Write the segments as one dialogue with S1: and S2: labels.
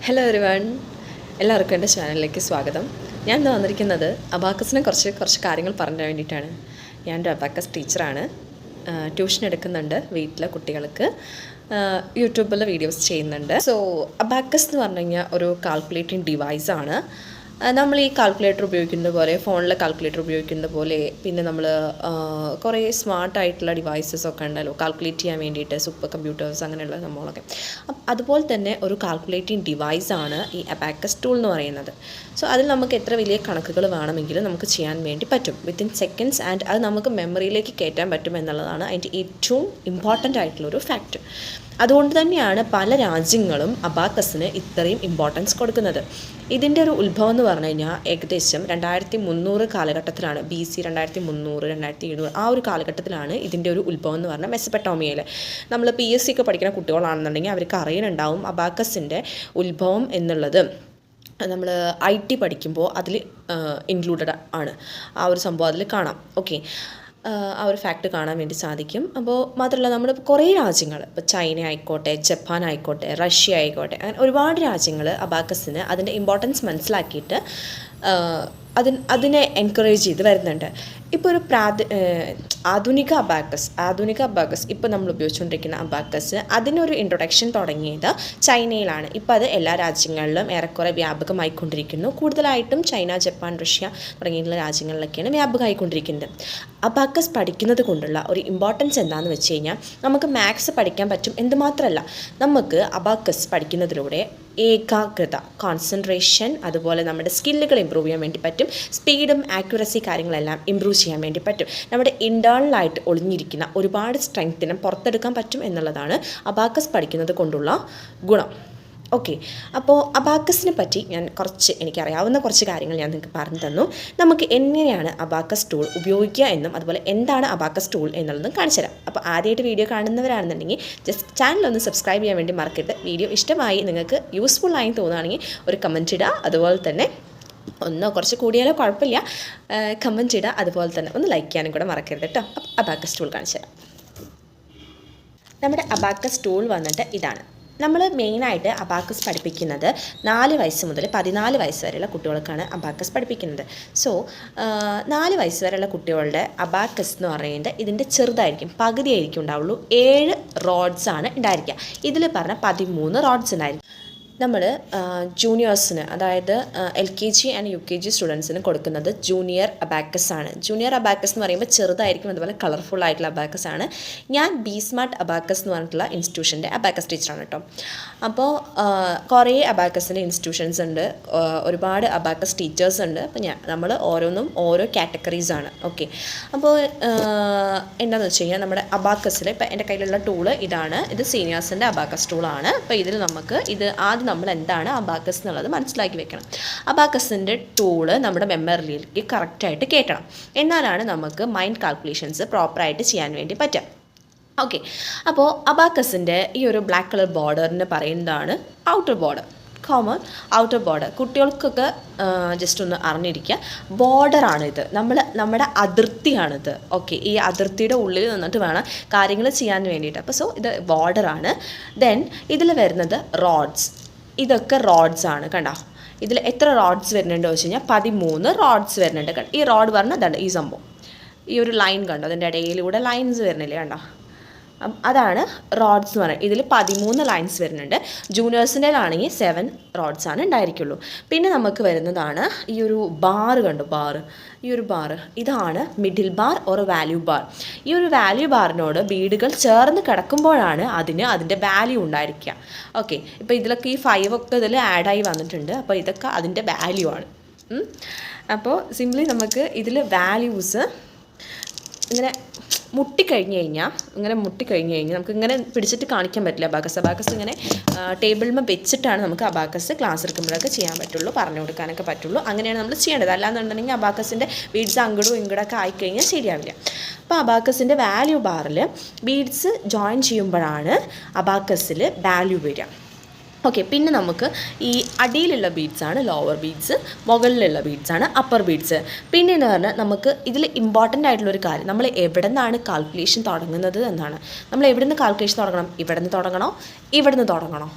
S1: Hello everyone, എല്ലാവർക്കും എൻ്റെ ചാനലിലേക്ക് സ്വാഗതം. ഞാൻ ഇന്ന് വന്നിരിക്കുന്നത് അബാക്കസിനെ കുറച്ച് കാര്യങ്ങൾ പറഞ്ഞു വേണ്ടിയിട്ടാണ്. ഞാനൊരു അബാക്കസ് ടീച്ചറാണ്. ട്യൂഷൻ എടുക്കുന്നുണ്ട് വീട്ടിലെ കുട്ടികൾക്ക്. യൂട്യൂബിൽ വീഡിയോസ് ചെയ്യുന്നുണ്ട്. സോ അബാക്കസ് എന്ന് പറഞ്ഞു കഴിഞ്ഞാൽ ഒരു കാൽക്കുലേറ്റിംഗ് ഡിവൈസാണ്. നമ്മൾ ഈ കാൽക്കുലേറ്റർ ഉപയോഗിക്കുന്നത് പോലെ, ഫോണിലെ കാൽക്കുലേറ്റർ ഉപയോഗിക്കുന്നത് പോലെ, പിന്നെ നമ്മൾ കുറേ സ്മാർട്ടായിട്ടുള്ള ഡിവൈസസ് ഒക്കെ ഉണ്ടല്ലോ കാൽക്കുലേറ്റ് ചെയ്യാൻ വേണ്ടിയിട്ട്, സൂപ്പർ കമ്പ്യൂട്ടേഴ്സ് അങ്ങനെയുള്ള സംഭവങ്ങളൊക്കെ. അതുപോലെ തന്നെ ഒരു കാൽക്കുലേറ്റിംഗ് ഡിവൈസാണ് ഈ അബാക്കസ് ടൂൾ എന്ന് പറയുന്നത്. സോ അതിൽ നമുക്ക് എത്ര വലിയ കണക്കുകൾ വേണമെങ്കിലും നമുക്ക് ചെയ്യാൻ വേണ്ടി പറ്റും വിത്തിൻ സെക്കൻഡ്സ്, ആൻഡ് അത് നമുക്ക് മെമ്മറിയിലേക്ക് കയറ്റാൻ പറ്റും എന്നുള്ളതാണ് അതിൻ്റെ ഏറ്റവും ഇമ്പോർട്ടൻ്റ് ആയിട്ടുള്ളൊരു ഫാക്റ്റ്. അതുകൊണ്ട് തന്നെയാണ് പല രാജ്യങ്ങളും അബാക്കസിന് ഇത്രയും ഇമ്പോർട്ടൻസ് കൊടുക്കുന്നത്. ഇതിൻ്റെ ഒരു ഉത്ഭവം എന്ന് പറഞ്ഞു കഴിഞ്ഞാൽ ഏകദേശം 2300 കാലഘട്ടത്തിലാണ്. BC 2300, 2700 ആ ഒരു കാലഘട്ടത്തിലാണ് ഇതിൻ്റെ ഒരു ഉത്ഭവം എന്ന് പറഞ്ഞാൽ മെസപ്പൊട്ടോമിയയിൽ. നമ്മൾ PSC ഒക്കെ പഠിക്കുന്ന കുട്ടികളാണെന്നുണ്ടെങ്കിൽ അവർക്ക് അറിയുന്നുണ്ടാവും അബാക്കസിൻ്റെ ഉത്ഭവം എന്നുള്ളത്. നമ്മൾ IT പഠിക്കുമ്പോൾ അതിൽ ഇൻക്ലൂഡഡ് ആണ്. ആ ഒരു സംഭവം അതിൽ കാണാം. ഓക്കെ, ആ ഒരു ഫാക്റ്റ് കാണാൻ വേണ്ടി സാധിക്കും. അപ്പോൾ മാത്രമല്ല, നമ്മുടെ കുറേ രാജ്യങ്ങൾ, ഇപ്പോൾ ചൈന ആയിക്കോട്ടെ, ജപ്പാൻ ആയിക്കോട്ടെ, റഷ്യ ആയിക്കോട്ടെ, അങ്ങനെ ഒരുപാട് രാജ്യങ്ങൾ അബാക്കസിന് അതിൻ്റെ ഇമ്പോർട്ടൻസ് മനസ്സിലാക്കിയിട്ട് അതിനെ എൻകറേജ് ചെയ്ത് വരുന്നുണ്ട്. ഇപ്പോൾ ഒരു ആധുനിക അബാക്കസ് ഇപ്പോൾ നമ്മൾ ഉപയോഗിച്ചുകൊണ്ടിരിക്കുന്ന അബാക്കസ്, അതിനൊരു ഇൻട്രൊഡക്ഷൻ തുടങ്ങിയത് ചൈനയിലാണ്. ഇപ്പോൾ അത് എല്ലാ രാജ്യങ്ങളിലും ഏറെക്കുറെ വ്യാപകമായിക്കൊണ്ടിരിക്കുന്നു. കൂടുതലായിട്ടും ചൈന, ജപ്പാൻ, റഷ്യ തുടങ്ങിയിട്ടുള്ള രാജ്യങ്ങളിലൊക്കെയാണ് വ്യാപകമായിക്കൊണ്ടിരിക്കുന്നത്. അബാക്കസ് പഠിക്കുന്നത് കൊണ്ടുള്ള ഒരു ഇമ്പോർട്ടൻസ് എന്താണെന്ന് വെച്ച് കഴിഞ്ഞാൽ, നമുക്ക് മാത്സ് പഠിക്കാൻ പറ്റും എന്ന് മാത്രമല്ല, നമുക്ക് അബാക്കസ് പഠിക്കുന്നതിലൂടെ ഏകാഗ്രത, കോൺസെൻട്രേഷൻ, അതുപോലെ നമ്മുടെ സ്കില്ലുകൾ ഇമ്പ്രൂവ് ചെയ്യാൻ വേണ്ടി പറ്റും. സ്പീഡും ആക്യുറസി കാര്യങ്ങളെല്ലാം ഇമ്പ്രൂവ് ചെയ്യാൻ വേണ്ടി പറ്റും. നമ്മുടെ ഇൻറ്റേർണലായിട്ട് ഒളിഞ്ഞിരിക്കുന്ന ഒരുപാട് സ്ട്രെങ്ത്തിനെ പുറത്തെടുക്കാൻ പറ്റും എന്നുള്ളതാണ് അബാക്കസ് പഠിക്കുന്നത് കൊണ്ടുള്ള ഗുണം. ഓക്കെ, അപ്പോൾ അബാക്കസിനെ പറ്റി എനിക്കറിയാവുന്ന കുറച്ച് കാര്യങ്ങൾ ഞാൻ നിങ്ങൾക്ക് പറഞ്ഞു തന്നു. നമുക്ക് എങ്ങനെയാണ് അബാക്കസ് ടൂൾ ഉപയോഗിക്കുക എന്നും അതുപോലെ എന്താണ് അബാക്കസ് ടൂൾ എന്നുള്ളതും കാണിച്ചു തരാം. അപ്പോൾ ആദ്യമായിട്ട് വീഡിയോ കാണുന്നവരാണെന്നുണ്ടെങ്കിൽ ജസ്റ്റ് ചാനലൊന്ന് സബ്സ്ക്രൈബ് ചെയ്യാൻ വേണ്ടി മറക്കരുത്. വീഡിയോ ഇഷ്ടമായി, നിങ്ങൾക്ക് യൂസ്ഫുൾ ആയി തോന്നുകയാണെങ്കിൽ ഒരു കമൻറ്റ് ഇടുക. അതുപോലെ തന്നെ കുറച്ച് കൂടിയാലോ കുഴപ്പമില്ല, കമൻറ്റ് ഇടുക. അതുപോലെ തന്നെ ഒന്ന് ലൈക്ക് ചെയ്യാനും കൂടെ മറക്കരുത് കേട്ടോ. അപ്പോൾ അബാക്കസ് ടൂൾ കാണിച്ചു തരാം. നമ്മുടെ അബാക്കസ് ടൂൾ വന്നിട്ട് ഇതാണ്. നമ്മൾ മെയിനായിട്ട് അബാക്കസ് പഠിപ്പിക്കുന്നത് 4 വയസ്സ് മുതൽ 14 വയസ്സ് വരെയുള്ള കുട്ടികൾക്കാണ് അബാക്കസ് പഠിപ്പിക്കുന്നത്. സോ 4 വയസ്സ് വരെയുള്ള കുട്ടികളുടെ അബാക്കസ് എന്ന് പറയുന്നത് ഇതിൻ്റെ ചെറുതായിരിക്കും, പകുതിയായിരിക്കും ഉണ്ടാവുള്ളൂ. 7 റോഡ്സാണ് ഉണ്ടായിരിക്കുക. ഇതിൽ പറഞ്ഞ 13 റോഡ്സ് ഉണ്ടായിരിക്കും. നമ്മൾ ജൂനിയേഴ്സിന്, അതായത് LKG ആൻഡ് UKG സ്റ്റുഡൻസിന് കൊടുക്കുന്നത് ജൂനിയർ അബാക്കസ് ആണ്. ജൂനിയർ അബാക്കസ് എന്ന് പറയുമ്പോൾ ചെറുതായിരിക്കും, അതുപോലെ കളർഫുൾ ആയിട്ടുള്ള അബാക്കസ് ആണ്. ഞാൻ BSmart അബാക്കസ് എന്ന് പറഞ്ഞിട്ടുള്ള ഇൻസ്റ്റിറ്റ്യൂഷൻ്റെ അബാക്കസ് ടീച്ചറാണ് കേട്ടോ. അപ്പോൾ കുറേ അബാക്കസിൻ്റെ ഇൻസ്റ്റിറ്റ്യൂഷൻസ് ഉണ്ട്, ഒരുപാട് അബാക്കസ് ടീച്ചേഴ്സ് ഉണ്ട്. അപ്പോൾ നമ്മൾ ഓരോന്നും ഓരോ കാറ്റഗറീസാണ്. ഓക്കെ, അപ്പോൾ എന്താണെന്ന് വെച്ച് കഴിഞ്ഞാൽ, നമ്മുടെ അബാക്കസിൽ ഇപ്പോൾ എൻ്റെ കയ്യിലുള്ള ടൂള് ഇതാണ്. ഇത് സീനിയേഴ്സിൻ്റെ അബാക്കസ് ടൂളാണ്. അപ്പോൾ ഇതിൽ നമുക്ക് ആദ്യം നമ്മൾ എന്താണ് അബാക്കസ് എന്നുള്ളത് മനസ്സിലാക്കി വെക്കണം. അബാക്കസിൻ്റെ ടൂള് നമ്മുടെ മെമ്മറിയിലേക്ക് കറക്റ്റായിട്ട് കയറ്റണം. എന്നാലാണ് നമുക്ക് മൈൻഡ് കാൽക്കുലേഷൻസ് പ്രോപ്പറായിട്ട് ചെയ്യാൻ വേണ്ടി പറ്റുക. ഓക്കെ, അപ്പോൾ അബാക്കസിൻ്റെ ഈ ഒരു ബ്ലാക്ക് കളർ ബോർഡറിന് പറയുന്നതാണ് outer border, common outer border. കുട്ടികൾക്കൊക്കെ ജസ്റ്റ് ഒന്ന് അറിഞ്ഞിരിക്കുക, ബോർഡറാണിത്, നമ്മുടെ അതിർത്തിയാണിത്. ഓക്കെ, ഈ അതിർത്തിയുടെ ഉള്ളിൽ നിന്നിട്ട് വേണം കാര്യങ്ങൾ ചെയ്യാൻ വേണ്ടിയിട്ട്. അപ്പോൾ ഇത് ബോർഡറാണ്. ദെൻ ഇതിൽ വരുന്നത് റോഡ്സ്. ഇതൊക്കെ റോഡ്സ് ആണ്. കണ്ടോ, ഇതിൽ എത്ര റോഡ്സ് വരുന്നുണ്ടോ വെച്ച് കഴിഞ്ഞാൽ 13 റോഡ്സ് വരുന്നുണ്ട്. ഈ റോഡ് പറഞ്ഞാൽ അതാണ് ഈ സംഭവം. ഈ ഒരു ലൈൻ കണ്ടോ, അതിൻ്റെ ഇടയിലൂടെ ലൈൻസ് വരുന്നില്ലേ, കണ്ടോ, അതാണ് റോഡ്സ് എന്ന് പറയുന്നത്. ഇതിൽ 13 ലൈൻസ് വരുന്നുണ്ട്. ജൂനിയേഴ്സിൻ്റെ ആണെങ്കിൽ 7 റോഡ്സ് ആണ് ഉണ്ടായിരിക്കുള്ളൂ. പിന്നെ നമുക്ക് വരുന്നതാണ് ഈ ഒരു ബാർ കണ്ടു, ഈ ഒരു ബാർ, ഇതാണ് middle bar or value bar. ഈ ഒരു വാല്യൂ ബാറിനോട് ബീഡുകൾ ചേർന്ന് കിടക്കുമ്പോഴാണ് അതിൻ്റെ വാല്യൂ ഉണ്ടായിരിക്കുക. ഓക്കെ, ഇപ്പോൾ ഇതിലൊക്കെ ഈ 5 ഒക്കെ ഇതിൽ ആഡായി വന്നിട്ടുണ്ട്. അപ്പോൾ ഇതൊക്കെ അതിൻ്റെ വാല്യൂ ആണ്. അപ്പോൾ സിംപ്ലി നമുക്ക് ഇതിൽ വാല്യൂസ് ഇങ്ങനെ മുട്ടിക്കഴിഞ്ഞ് കഴിഞ്ഞാൽ നമുക്ക് ഇങ്ങനെ പിടിച്ചിട്ട് കാണിക്കാൻ പറ്റില്ല. അബാക്കസ് ഇങ്ങനെ ടേബിളിൽ വെച്ചിട്ടാണ് നമുക്ക് അബാക്കസ് ക്ലാസ് എടുക്കുമ്പോഴൊക്കെ ചെയ്യാൻ പറ്റുള്ളൂ, പറഞ്ഞു കൊടുക്കാനൊക്കെ പറ്റുള്ളൂ. അങ്ങനെയാണ് നമ്മൾ ചെയ്യേണ്ടത്. അല്ലാന്നുണ്ടെങ്കിൽ അബാക്കസിൻ്റെ ബീഡ്സ് അങ്ങോട്ടും ഇങ്ങോട്ടൊക്കെ ആയിക്കഴിഞ്ഞാൽ ശരിയാവില്ല. അപ്പോൾ അബാക്കസിൻ്റെ വാല്യൂ ബാറിൽ ബീഡ്സ് ജോയിൻ ചെയ്യുമ്പോഴാണ് അബാക്കസിൽ വാല്യൂ വരിക. ഓക്കെ, പിന്നെ നമുക്ക് ഈ അടിയിലുള്ള ബീഡ്സാണ് ലോവർ ബീഡ്സ്, മുകളിലുള്ള ബീഡ്സാണ് അപ്പർ ബീഡ്സ്. പിന്നെ എന്ന് പറഞ്ഞാൽ നമുക്ക് ഇതിൽ ഇമ്പോർട്ടൻ്റ് ആയിട്ടുള്ളൊരു കാര്യം, നമ്മൾ എവിടെ നിന്നാണ് കാൽക്കുലേഷൻ തുടങ്ങുന്നത് എന്നാണ്. നമ്മൾ എവിടെ നിന്ന് കാൽക്കുലേഷൻ തുടങ്ങണം? ഇവിടെ നിന്ന് തുടങ്ങണോ, ഇവിടെ നിന്ന് തുടങ്ങണോ?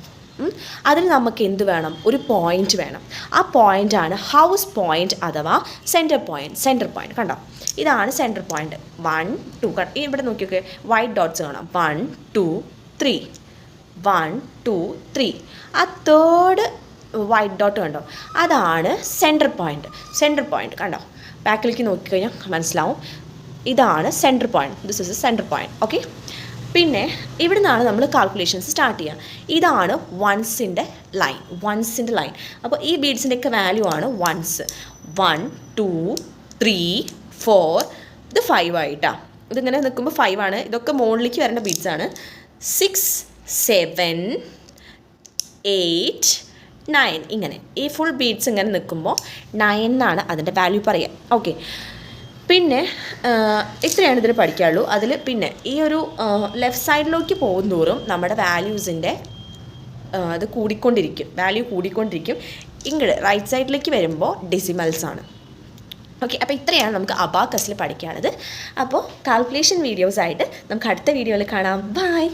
S1: അതിന് നമുക്ക് എന്ത് വേണം? ഒരു പോയിൻ്റ് വേണം. ആ പോയിൻ്റാണ് ഹൗസ് പോയിൻ്റ് അഥവാ സെൻറ്റർ പോയിൻ്റ്. കണ്ടോ, ഇതാണ് സെൻറ്റർ പോയിൻ്റ്. 1 2 ഇവിടെ നോക്കിയൊക്കെ വൈറ്റ് ഡോട്ട്സ് കാണാം. 1 2 3 1 2 3. ആ തേർഡ് വൈറ്റ് ഡോട്ട് കണ്ടോ, അതാണ് സെൻറ്റർ പോയിൻ്റ്. കണ്ടോ, ബാക്കിലേക്ക് നോക്കിക്കഴിഞ്ഞാൽ മനസ്സിലാവും. ഇതാണ് centre point. This is A centre point. Okay, പിന്നെ ഇവിടെ നിന്നാണ് നമ്മൾ കാൽക്കുലേഷൻസ് സ്റ്റാർട്ട് ചെയ്യുക. ഇതാണ് വൺസിൻ്റെ ലൈൻ. അപ്പോൾ ഈ ബീഡ്സിൻ്റെയൊക്കെ വാല്യൂ ആണ് വൺസ്. 1 2 3 4. ഇത് 5 ആയിട്ടാണ്. ഇതിങ്ങനെ നിൽക്കുമ്പോൾ 5 ആണ്. ഇതൊക്കെ മുകളിലേക്ക് വരേണ്ട ബീഡ്സ് ആണ്. 6 7 8 9. ഇങ്ങനെ ഈ ഫുൾ ബീഡ്സ് ഇങ്ങനെ നിൽക്കുമ്പോൾ 9 എന്നാണ് അതിൻ്റെ വാല്യൂ പറയുക. ഓക്കെ, പിന്നെ ഇത്രയാണ് ഇതിൽ പഠിക്കാനുള്ളൂ. അതിൽ പിന്നെ ഈ ഒരു ലെഫ്റ്റ് സൈഡിലേക്ക് പോകുന്തോറും നമ്മുടെ വാല്യൂസിൻ്റെ അത് വാല്യൂ കൂടിക്കൊണ്ടിരിക്കും. ഇങ്ങോട്ട് റൈറ്റ് സൈഡിലേക്ക് വരുമ്പോൾ ഡെസിമൽസ് ആണ്. ഓക്കെ, അപ്പോൾ ഇത്രയാണ് നമുക്ക് അബാക്കസിൽ പഠിക്കാനുള്ളത്. അപ്പോൾ കാൽക്കുലേഷൻ വീഡിയോസായിട്ട് നമുക്ക് അടുത്ത വീഡിയോയിൽ കാണാം. ബൈ.